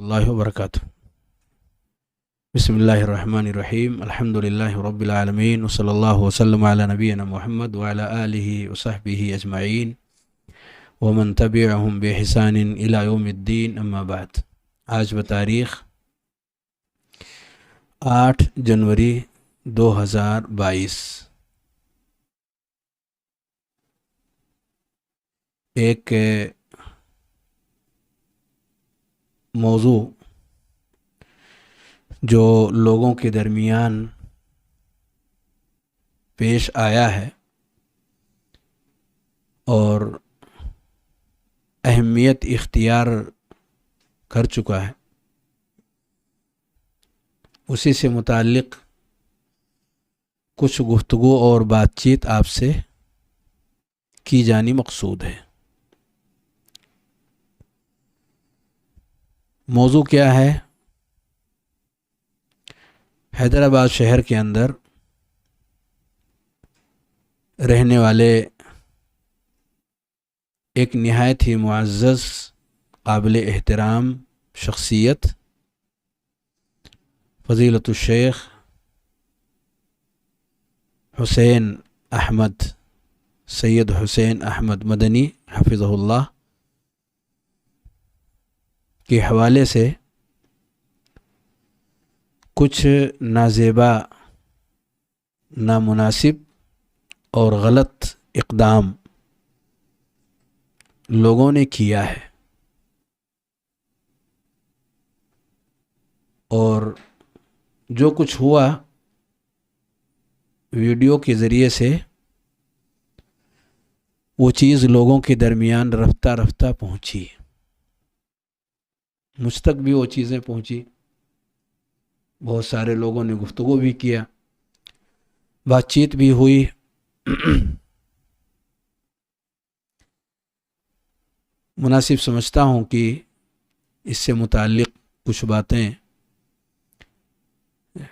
اللہ وبرکاتہ۔ بسم اللہ الرحمن الرحیم، الحمدللہ رب العالمین، وصلی اللہ وسلم علی نبینا محمد وعلی آلہ وصحبہ اجمعین ومن تبعہم بإحسان الی یوم الدین، اما بعد۔ آج بتاریخ 8 جنوری 2022 ایک موضوع جو لوگوں کے درمیان پیش آیا ہے اور اہمیت اختیار کر چکا ہے، اسی سے متعلق کچھ گفتگو اور بات چیت آپ سے کی جانی مقصود ہے۔ موضوع کیا ہے؟ حیدرآباد شہر کے اندر رہنے والے ایک نہایت ہی معزز، قابل احترام شخصیت فضیلت الشیخ حسین احمد، سید حسین احمد مدنی حفظہ اللہ کے حوالے سے کچھ نازیبا، نامناسب اور غلط اقدام لوگوں نے کیا ہے، اور جو کچھ ہوا ویڈیو کے ذریعے سے وہ چیز لوگوں کے درمیان رفتہ رفتہ پہنچی، مجھ تک بھی وہ چیزیں پہنچی، بہت سارے لوگوں نے گفتگو بھی کیا، بات چیت بھی ہوئی۔ مناسب سمجھتا ہوں کہ اس سے متعلق کچھ باتیں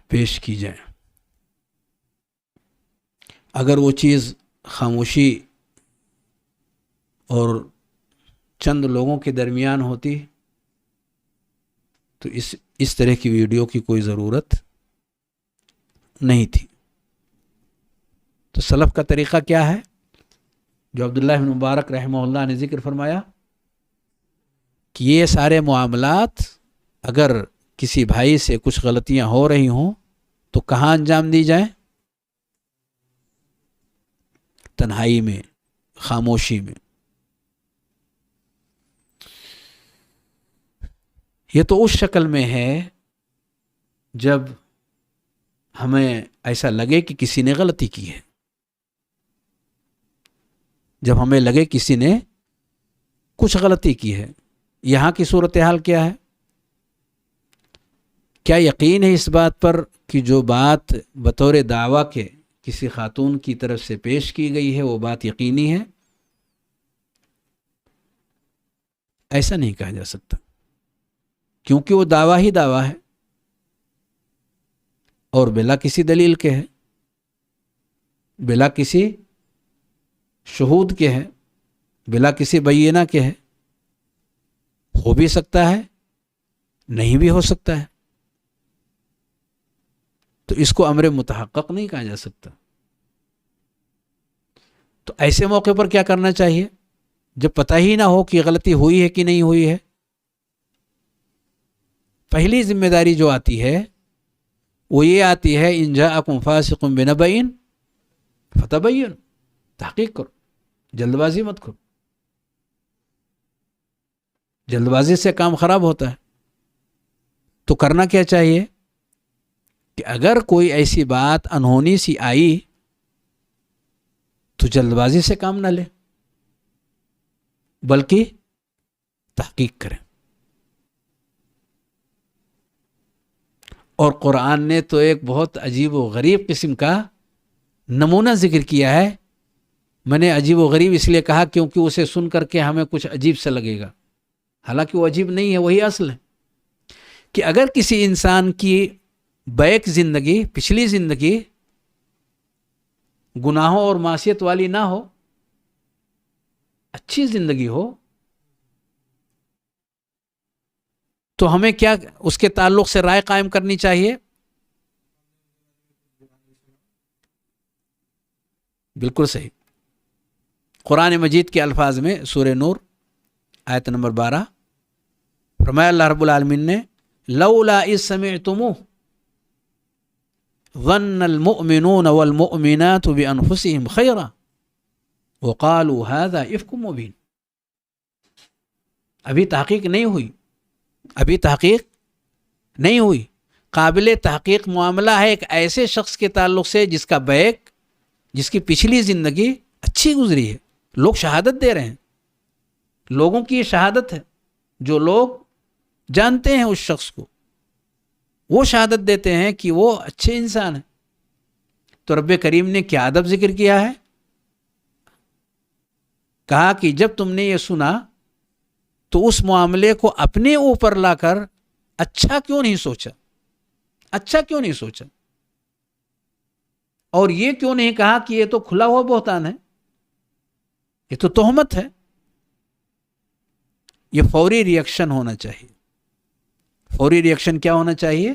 پیش کی جائیں۔ اگر وہ چیز خاموشی اور چند لوگوں کے درمیان ہوتی تو اس طرح کی ویڈیو کی کوئی ضرورت نہیں تھی۔ تو سلف کا طریقہ کیا ہے جو عبداللہ بن مبارک رحمہ اللہ نے ذکر فرمایا کہ یہ سارے معاملات اگر کسی بھائی سے کچھ غلطیاں ہو رہی ہوں تو کہاں انجام دی جائیں؟ تنہائی میں، خاموشی میں۔ یہ تو اس شکل میں ہے جب ہمیں ایسا لگے کہ کسی نے غلطی کی ہے، جب ہمیں لگے کسی نے کچھ غلطی کی ہے۔ یہاں کی صورتحال کیا ہے؟ کیا یقین ہے اس بات پر کہ جو بات بطور دعویٰ کے کسی خاتون کی طرف سے پیش کی گئی ہے وہ بات یقینی ہے؟ ایسا نہیں کہا جا سکتا، کیونکہ وہ دعویٰ ہی دعویٰ ہے اور بلا کسی دلیل کے ہے، بلا کسی شہود کے ہے، بلا کسی بینہ کے ہے۔ ہو بھی سکتا ہے، نہیں بھی ہو سکتا ہے، تو اس کو امر متحقق نہیں کہا جا سکتا۔ تو ایسے موقع پر کیا کرنا چاہیے جب پتہ ہی نہ ہو کہ غلطی ہوئی ہے کہ نہیں ہوئی ہے؟ پہلی ذمہ داری جو آتی ہے وہ یہ آتی ہے ان جاءکم فاسق بنبأ فتبینوا، تحقیق کرو، جلد بازی مت کرو۔ جلد بازی سے کام خراب ہوتا ہے۔ تو کرنا کیا چاہیے کہ اگر کوئی ایسی بات انہونی سی آئی تو جلد بازی سے کام نہ لے، بلکہ تحقیق کریں۔ اور قرآن نے تو ایک بہت عجیب و غریب قسم کا نمونہ ذکر کیا ہے۔ میں نے عجیب و غریب اس لیے کہا کیونکہ اسے سن کر کے ہمیں کچھ عجیب سا لگے گا، حالانکہ وہ عجیب نہیں ہے، وہی اصل ہے کہ اگر کسی انسان کی بیک زندگی، پچھلی زندگی گناہوں اور معصیت والی نہ ہو، اچھی زندگی ہو، تو ہمیں کیا اس کے تعلق سے رائے قائم کرنی چاہیے؟ بالکل صحیح. قرآن مجید کے الفاظ میں سورہ نور آیت نمبر 12 فرمایا اللہ رب العالمین نے لولا اذ سمعتموہ ظن المؤمنون والمؤمنات بانفسهم خیرا وقالوا هذا افک مبین. ابھی تحقیق نہیں ہوئی. قابل تحقیق معاملہ ہے ایک ایسے شخص کے تعلق سے جس کا بیک، جس کی پچھلی زندگی اچھی گزری ہے. لوگ شہادت دے رہے ہیں، لوگوں کی یہ شہادت ہے، جو لوگ جانتے ہیں اس شخص کو وہ شہادت دیتے ہیں کہ وہ اچھے انسان ہیں. تو رب کریم نے کیا ادب ذکر کیا ہے؟ کہا کہ جب تم نے یہ سنا تو اس معاملے کو اپنے اوپر لا کر اچھا کیوں نہیں سوچا، اور یہ کیوں نہیں کہا کہ یہ تو کھلا ہوا بہتان ہے، یہ تو تہمت ہے. یہ فوری ری ایکشن ہونا چاہیے. فوری ری ایکشن کیا ہونا چاہیے؟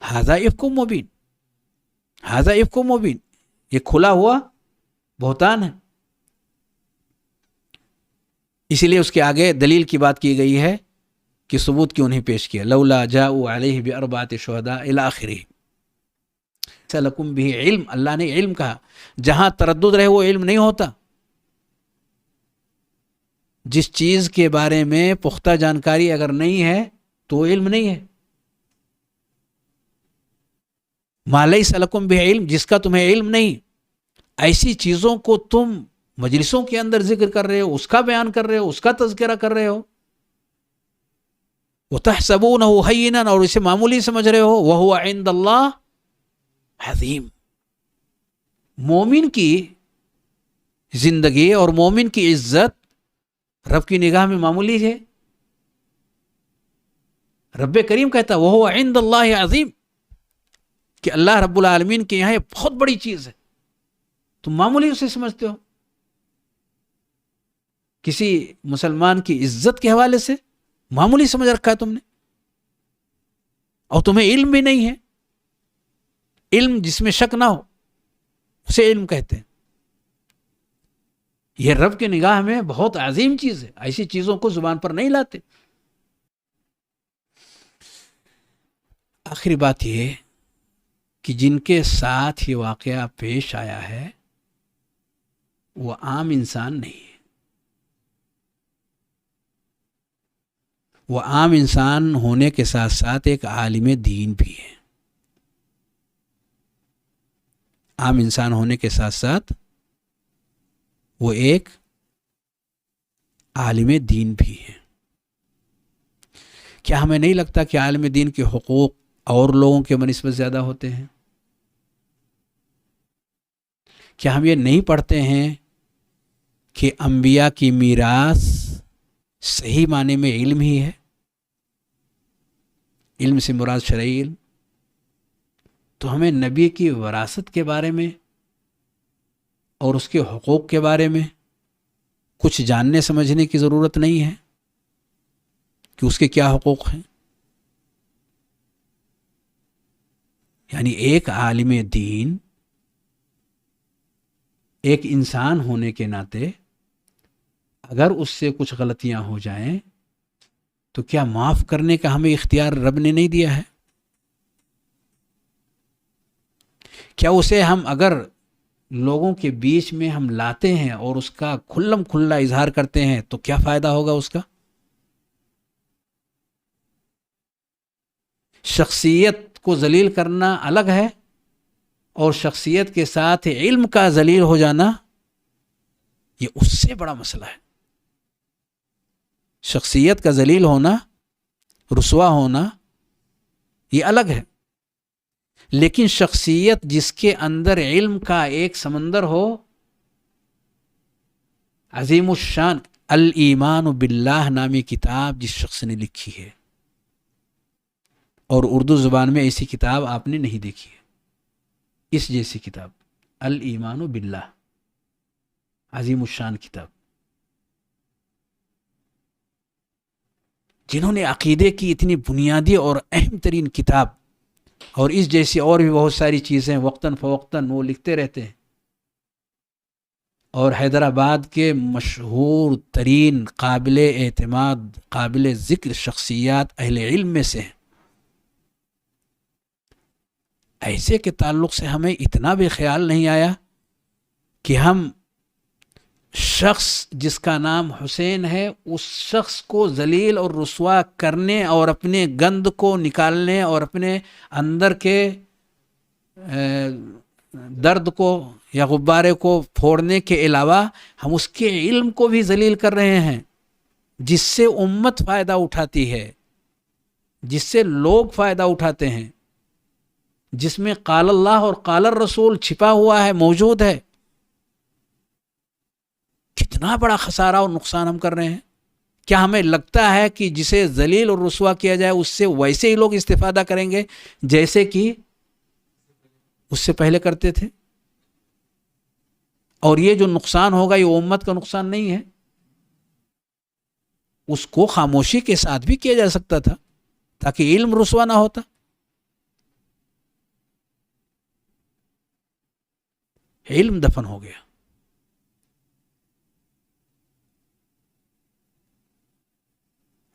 ھذا افک مبین، یہ کھلا ہوا بہتان ہے. اسی لیے اس کے آگے دلیل کی بات کی گئی ہے کہ ثبوت کیوں نہیں پیش کیا. لولا جاءوا علیہ باربعۃ شہداء الی آخرہ. لکم بھی علم، اللہ نے علم کہا. جہاں تردد رہے وہ علم نہیں ہوتا. جس چیز کے بارے میں پختہ جانکاری اگر نہیں ہے تو وہ علم نہیں ہے. ما لیس لکم بھی علم، جس کا تمہیں علم نہیں، ایسی چیزوں کو تم مجلسوں کے اندر ذکر کر رہے ہو، اس کا بیان کر رہے ہو، اس کا تذکرہ کر رہے ہو. وَتَحْسَبُونَهُ هَيِّنًا، اور اسے معمولی سمجھ رہے ہو. وَهُوَ عِندَ اللَّهِ عَظِيمٌ. مومن کی زندگی اور مومن کی عزت رب کی نگاہ میں معمولی ہے. رب کریم کہتا ہے وَهُوَ عِندَ اللَّهِ عَظِيمٌ، کہ اللہ رب العالمین کے یہاں یہ بہت بڑی چیز ہے، تم معمولی اسے سمجھتے ہو. کسی مسلمان کی عزت کے حوالے سے معمولی سمجھ رکھا ہے تم نے، اور تمہیں علم بھی نہیں ہے. علم جس میں شک نہ ہو اسے علم کہتے ہیں. یہ رب کی نگاہ میں بہت عظیم چیز ہے. ایسی چیزوں کو زبان پر نہیں لاتے. آخری بات یہ کہ جن کے ساتھ یہ واقعہ پیش آیا ہے وہ عام انسان نہیں ہے. وہ عام انسان ہونے کے ساتھ ساتھ ایک عالم دین بھی ہے. عام انسان ہونے کے ساتھ ساتھ وہ ایک عالم دین بھی ہے. کیا ہمیں نہیں لگتا کہ عالم دین کے حقوق اور لوگوں کے بنسبت زیادہ ہوتے ہیں؟ کیا ہم یہ نہیں پڑھتے ہیں کہ انبیاء کی میراث صحیح معنی میں علم ہی ہے؟ علم سے مراد شرعی علم. تو ہمیں نبی کی وراثت کے بارے میں اور اس کے حقوق کے بارے میں کچھ جاننے سمجھنے کی ضرورت نہیں ہے کہ اس کے کیا حقوق ہیں. یعنی ایک عالم دین ایک انسان ہونے کے ناطے اگر اس سے کچھ غلطیاں ہو جائیں تو کیا معاف کرنے کا ہمیں اختیار رب نے نہیں دیا ہے؟ کیا اسے ہم اگر لوگوں کے بیچ میں ہم لاتے ہیں اور اس کا کھلم کھلا اظہار کرتے ہیں تو کیا فائدہ ہوگا اس کا؟ شخصیت کو ذلیل کرنا الگ ہے اور شخصیت کے ساتھ علم کا ذلیل ہو جانا یہ اس سے بڑا مسئلہ ہے. شخصیت کا ذلیل ہونا، رسوا ہونا یہ الگ ہے، لیکن شخصیت جس کے اندر علم کا ایک سمندر ہو، عظیم الشان الایمان باللہ نامی کتاب جس شخص نے لکھی ہے، اور اردو زبان میں ایسی کتاب آپ نے نہیں دیکھی ہے، اس جیسی کتاب الایمان باللہ، عظیم الشان کتاب. جنہوں نے عقیدے کی اتنی بنیادی اور اہم ترین کتاب اور اس جیسی اور بھی بہت ساری چیزیں وقتاً فوقتاً وہ لکھتے رہتے ہیں، اور حیدرآباد کے مشہور ترین قابل اعتماد قابل ذکر شخصیات اہل علم میں سے ہیں، ایسے کے تعلق سے ہمیں اتنا بھی خیال نہیں آیا کہ ہم شخص جس کا نام حسین ہے اس شخص کو ذلیل اور رسوا کرنے اور اپنے گند کو نکالنے اور اپنے اندر کے درد کو یا غبارے کو پھوڑنے کے علاوہ ہم اس کے علم کو بھی ذلیل کر رہے ہیں، جس سے امت فائدہ اٹھاتی ہے، جس سے لوگ فائدہ اٹھاتے ہیں، جس میں قال اللہ اور قال الرسول چھپا ہوا ہے، موجود ہے۔ کتنا بڑا خسارہ اور نقصان ہم کر رہے ہیں۔ کیا ہمیں لگتا ہے کہ جسے ذلیل اور رسوا کیا جائے اس سے ویسے ہی لوگ استفادہ کریں گے جیسے کہ اس سے پہلے کرتے تھے؟ اور یہ جو نقصان ہوگا یہ امت کا نقصان نہیں ہے، اس کو خاموشی کے ساتھ بھی کیا جا سکتا تھا تاکہ علم رسوا نہ ہوتا۔ علم دفن ہو گیا۔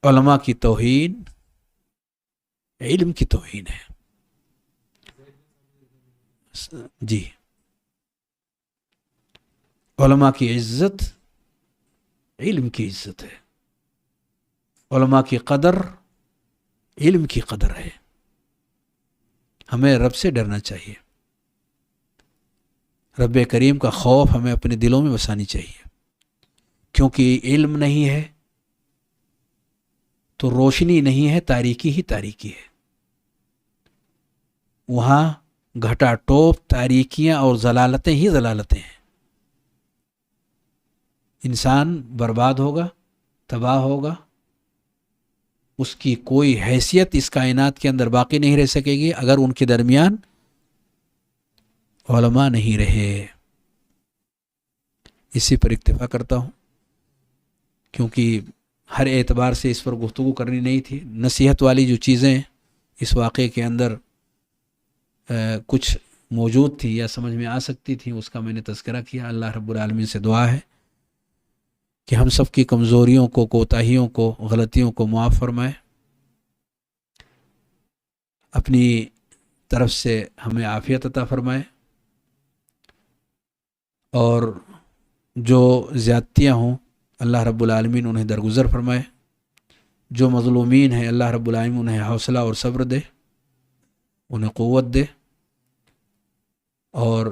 علماء کی توہین علم کی توہین ہے۔ جی، علماء کی عزت علم کی عزت ہے، علماء کی قدر علم کی قدر ہے۔ ہمیں رب سے ڈرنا چاہیے، رب کریم کا خوف ہمیں اپنے دلوں میں بسانی چاہیے، کیونکہ علم نہیں ہے تو روشنی نہیں ہے، تاریکی ہی تاریکی ہے۔ وہاں گھٹا ٹوپ تاریکیاں اور ضلالتیں ہی ضلالتیں ہیں۔ انسان برباد ہوگا، تباہ ہوگا، اس کی کوئی حیثیت اس کائنات کے اندر باقی نہیں رہ سکے گی اگر ان کے درمیان علماء نہیں رہے۔ اسی پر اکتفا کرتا ہوں، کیونکہ ہر اعتبار سے اس پر گفتگو کرنی نہیں تھی۔ نصیحت والی جو چیزیں اس واقعے کے اندر کچھ موجود تھی یا سمجھ میں آ سکتی تھی اس کا میں نے تذکرہ کیا۔ اللہ رب العالمین سے دعا ہے کہ ہم سب کی کمزوریوں کو، کوتاہیوں کو، غلطیوں کو معاف فرمائے، اپنی طرف سے ہمیں عافیت عطا فرمائے، اور جو زیادتیاں ہوں اللہ رب العالمین انہیں درگزر فرمائے، جو مظلومین ہیں اللہ رب العالمین انہیں حوصلہ اور صبر دے، انہیں قوت دے، اور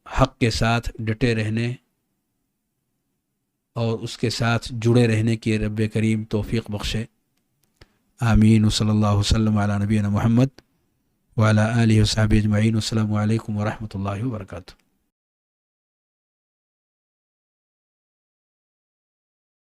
حق کے ساتھ ڈٹے رہنے اور اس کے ساتھ جڑے رہنے کی رب کریم توفیق بخشے۔ آمین۔ وصلی اللہ وسلم علی نبینا محمد وعلی آلہ وصحبہ اجمعین۔ السلام علیکم ورحمۃ اللہ وبرکاتہ۔